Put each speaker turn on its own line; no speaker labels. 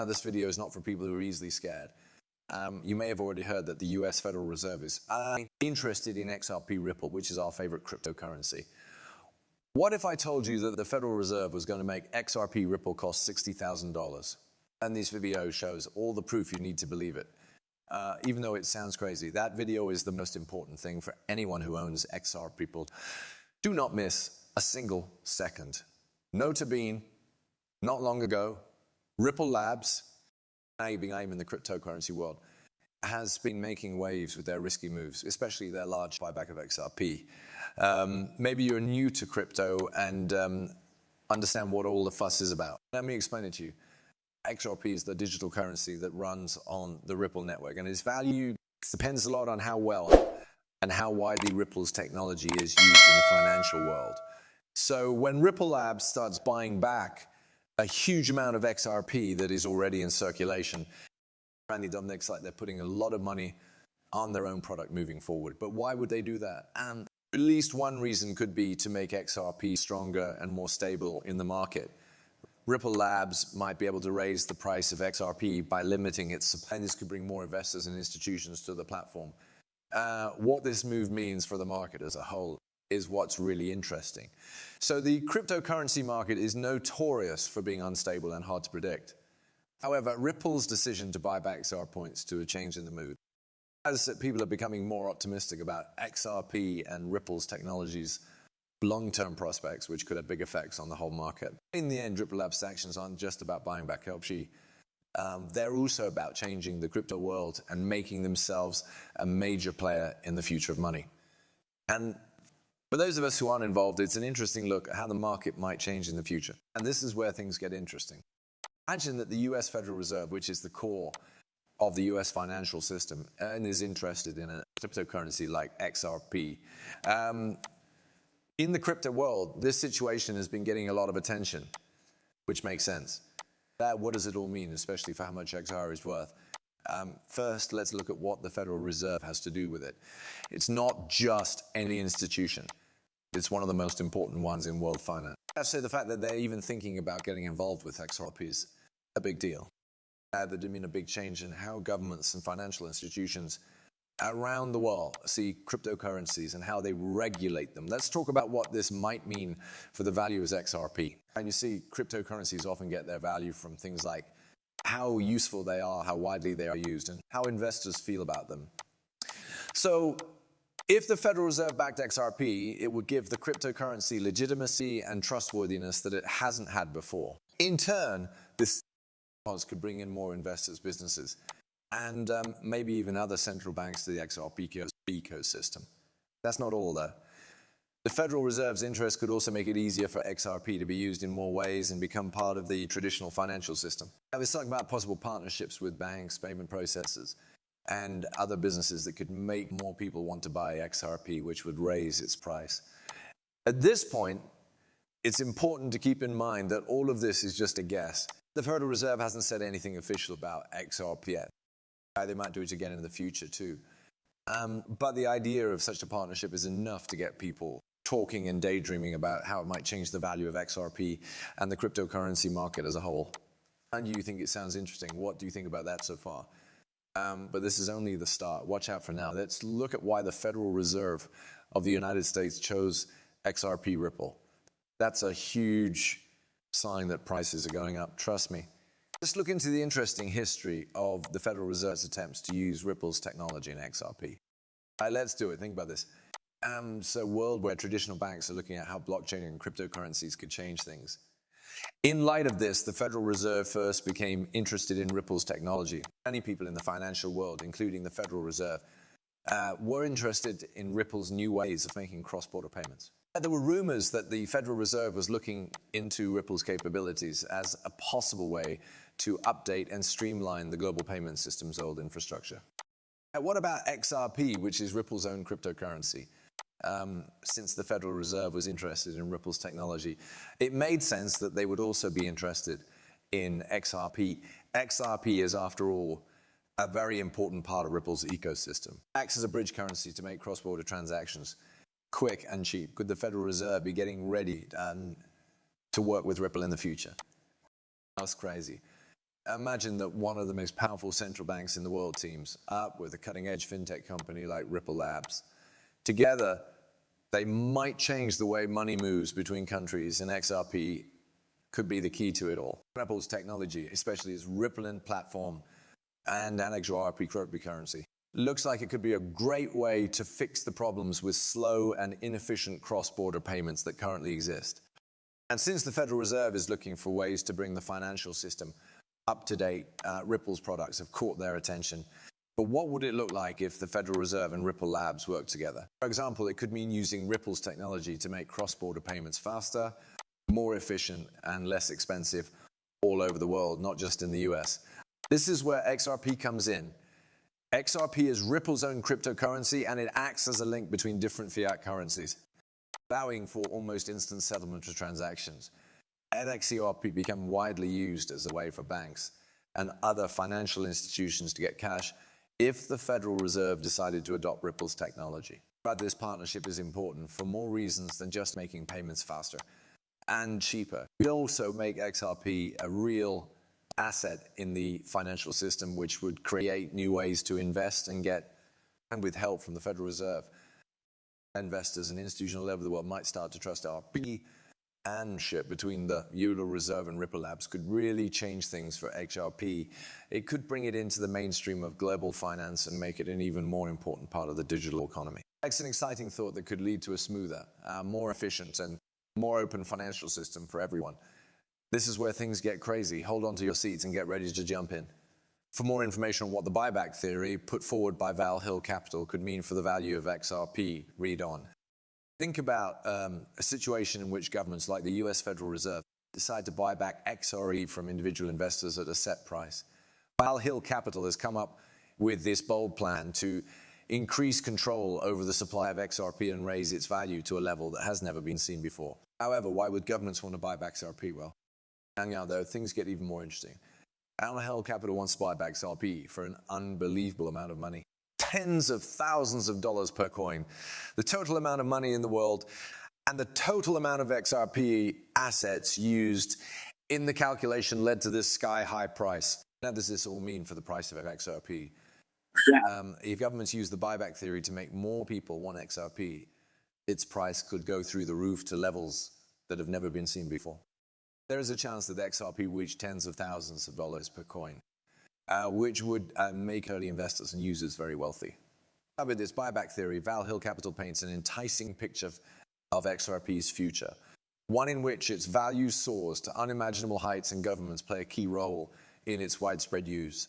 Now, this video is not for people who are easily scared. You may have already heard that the US Federal Reserve is interested in XRP Ripple, which is our favorite cryptocurrency. What if I told you that the Federal Reserve was going to make XRP Ripple cost $60,000? And this video shows all the proof you need to believe it. Even though it sounds crazy, that video is the most important thing for anyone who owns XRP Ripple. Do not miss a single second. Nota bene, not long ago, Ripple Labs, now being aimed in the cryptocurrency world, has been making waves with their risky moves, especially their large buyback of XRP. Maybe you're new to crypto and understand what all the fuss is about. Let me explain it to you. XRP is the digital currency that runs on the Ripple network, and its value depends a lot on how well and how widely Ripple's technology is used in the financial world. So when Ripple Labs starts buying back a huge amount of XRP that is already in circulation, donde like they're putting a lot of money on their own product moving forward. But why would they do that? And at least one reason could be to make XRP stronger and more stable in the market. Ripple Labs might be able to raise the price of XRP by limiting its supply, and this could bring more investors and institutions to the platform. What this move means for the market as a whole is what's really interesting. So the cryptocurrency market is notorious for being unstable and hard to predict. However, Ripple's decision to buy back XR points to a change in the mood. As people are becoming more optimistic about XRP and Ripple's technologies' long-term prospects, which could have big effects on the whole market. In the end, Ripple Labs' actions aren't just about buying back XRP. They're also about changing the crypto world and making themselves a major player in the future of money. And for those of us who aren't involved, it's an interesting look at how the market might change in the future. And this is where things get interesting. Imagine that the US Federal Reserve, which is the core of the US financial system and is interested in a cryptocurrency like XRP. In the crypto world, this situation has been getting a lot of attention, which makes sense. What does it all mean, especially for how much XR is worth? First, let's look at what the Federal Reserve has to do with it. It's not just any institution. It's one of the most important ones in world finance. So the fact that they're even thinking about getting involved with XRP is a big deal. There'd been a big change in how governments and financial institutions around the world see cryptocurrencies and how they regulate them. Let's talk about what this might mean for the value of XRP. And you see, cryptocurrencies often get their value from things like how useful they are, how widely they are used, and how investors feel about them. So if the Federal Reserve backed XRP, it would give the cryptocurrency legitimacy and trustworthiness that it hasn't had before. In turn, this could bring in more investors, businesses, and maybe even other central banks to the XRP ecosystem. That's not all, though. The Federal Reserve's interest could also make it easier for XRP to be used in more ways and become part of the traditional financial system. Now, let's talk about possible partnerships with banks, payment processors, and other businesses that could make more people want to buy XRP, which would raise its price. At this point, it's important to keep in mind that all of this is just a guess. The Federal Reserve hasn't said anything official about XRP yet. They might do it again in the future too. But the idea of such a partnership is enough to get people talking and daydreaming about how it might change the value of XRP and the cryptocurrency market as a whole. And you think it sounds interesting. What do you think about that so far? But this is only the start. Watch out for now. Let's look at why the Federal Reserve of the United States chose XRP Ripple. That's a huge sign that prices are going up. Trust me. Let's look into the interesting history of the Federal Reserve's attempts to use Ripple's technology in XRP. Let's do it. Think about this. It's a world where traditional banks are looking at how blockchain and cryptocurrencies could change things. In light of this, the Federal Reserve first became interested in Ripple's technology. Many people in the financial world, including the Federal Reserve, were interested in Ripple's new ways of making cross-border payments. There were rumors that the Federal Reserve was looking into Ripple's capabilities as a possible way to update and streamline the global payment system's old infrastructure. What about XRP, which is Ripple's own cryptocurrency? Since the Federal Reserve was interested in Ripple's technology, it made sense that they would also be interested in XRP. XRP is, after all, a very important part of Ripple's ecosystem. It acts as a bridge currency to make cross-border transactions quick and cheap. Could the Federal Reserve be getting ready to work with Ripple in the future? That's crazy. Imagine that one of the most powerful central banks in the world teams up with a cutting-edge fintech company like Ripple Labs. Together, they might change the way money moves between countries, and XRP could be the key to it all. Ripple's technology, especially its Rippling platform and XRP cryptocurrency, looks like it could be a great way to fix the problems with slow and inefficient cross-border payments that currently exist. And since the Federal Reserve is looking for ways to bring the financial system up to date, Ripple's products have caught their attention. But what would it look like if the Federal Reserve and Ripple Labs worked together? For example, it could mean using Ripple's technology to make cross-border payments faster, more efficient, and less expensive all over the world, not just in the US. This is where XRP comes in. XRP is Ripple's own cryptocurrency, and it acts as a link between different fiat currencies, allowing for almost instant settlement of transactions. XRP became widely used as a way for banks and other financial institutions to get cash if the Federal Reserve decided to adopt Ripple's technology. But this partnership is important for more reasons than just making payments faster and cheaper. We also make XRP a real asset in the financial system, which would create new ways to invest and with help from the Federal Reserve, investors and institutional level of the world might start to trust XRP, and ship between the Federal Reserve and Ripple Labs could really change things for XRP. It could bring it into the mainstream of global finance and make it an even more important part of the digital economy. It's an exciting thought that could lead to a smoother, more efficient and more open financial system for everyone. This is where things get crazy. Hold on to your seats and get ready to jump in. For more information on what the buyback theory put forward by Val Hill Capital could mean for the value of XRP, read on. Think about a situation in which governments like the US Federal Reserve decide to buy back XRE from individual investors at a set price. Val Hill Capital has come up with this bold plan to increase control over the supply of XRP and raise its value to a level that has never been seen before. However, why would governments want to buy back XRP? Well, now though, things get even more interesting. Val Hill Capital wants to buy back XRP for an unbelievable amount of money. Tens of thousands of dollars per coin, the total amount of money in the world, and the total amount of XRP assets used in the calculation led to this sky-high price. Now, does this all mean for the price of XRP? If governments use the buyback theory to make more people want XRP, its price could go through the roof to levels that have never been seen before. There is a chance that XRP will reach tens of thousands of dollars per coin, which would make early investors and users very wealthy. With this buyback theory, Val Hill Capital paints an enticing picture of XRP's future, one in which its value soars to unimaginable heights and governments play a key role in its widespread use.